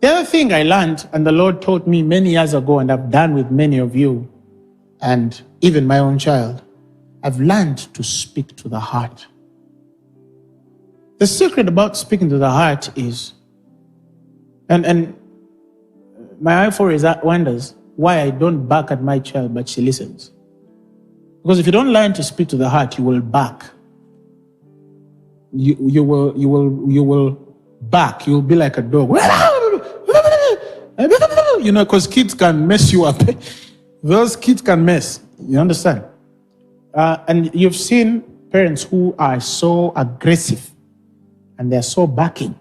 The other thing I learned, and the Lord taught me many years ago, and I've done with many of you, and even my own child, I've learned to speak to the heart. The secret about speaking to the heart is, and my wife always wonders why I don't bark at my child, but she listens. Because if you don't learn to speak to the heart, you will bark. You will bark. You'll be like a dog. You know, because kids can mess you up. Those kids can mess. You understand? And you've seen parents who are so aggressive and they're so backing.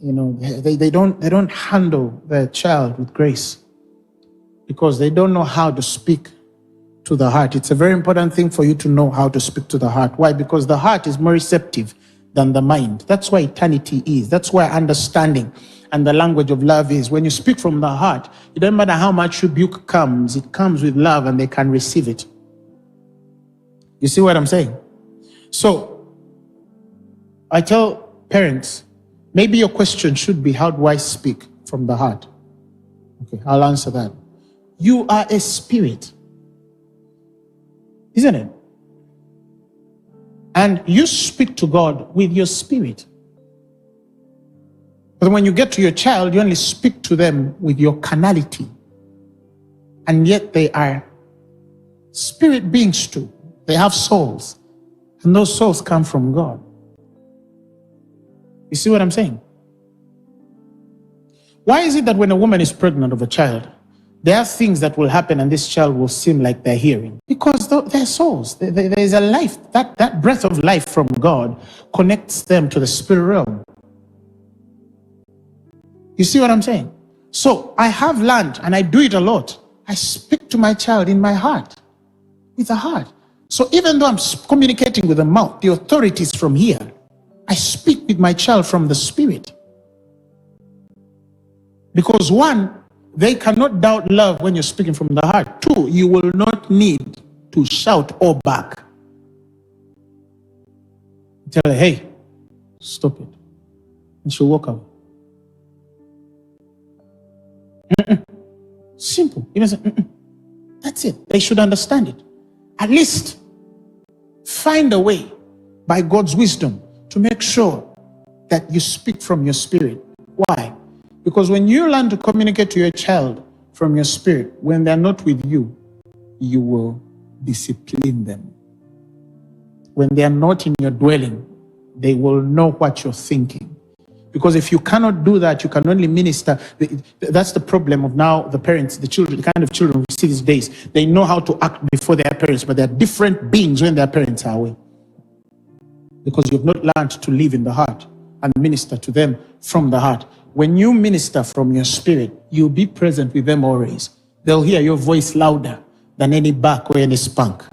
You know, they don't handle their child with grace because they don't know how to speak to the heart. It's a very important thing for you to know how to speak to the heart. Why? Because the heart is more receptive than the mind. That's why eternity is. That's why understanding and the language of love is. When you speak from the heart, it doesn't matter how much rebuke comes, it comes with love and they can receive it. You see what I'm saying? So, I tell parents, maybe your question should be, how do I speak from the heart? Okay, I'll answer that. You are a spirit, isn't it? And you speak to God with your spirit. But when you get to your child, you only speak to them with your carnality. And yet they are spirit beings too. They have souls. And those souls come from God. You see what I'm saying? Why is it that when a woman is pregnant of a child, there are things that will happen and this child will seem like they're hearing? Because they're souls. There is a life. That breath of life from God connects them to the spirit realm. You see what I'm saying? So I have learned, and I do it a lot. I speak to my child in my heart, with the heart. So even though I'm communicating with the mouth, the authority is from here. I speak with my child from the spirit. Because one, they cannot doubt love when you're speaking from the heart. Two, you will not need to shout or bark. Tell her, hey, stop it. And she'll walk away. Simple. You know, that's it. They should understand it. At least find a way by God's wisdom to make sure that you speak from your spirit. Why? Because when you learn to communicate to your child from your spirit, when they're not with you, you will discipline them. When they are not in your dwelling, they will know what you're thinking. Because if you cannot do that, you can only minister. That's the problem of now the parents, the children, the kind of children we see these days. They know how to act before their parents, but they're different beings when their parents are away. Because you've not learned to live in the heart and minister to them from the heart. When you minister from your spirit, you'll be present with them always. They'll hear your voice louder than any bark or any spunk.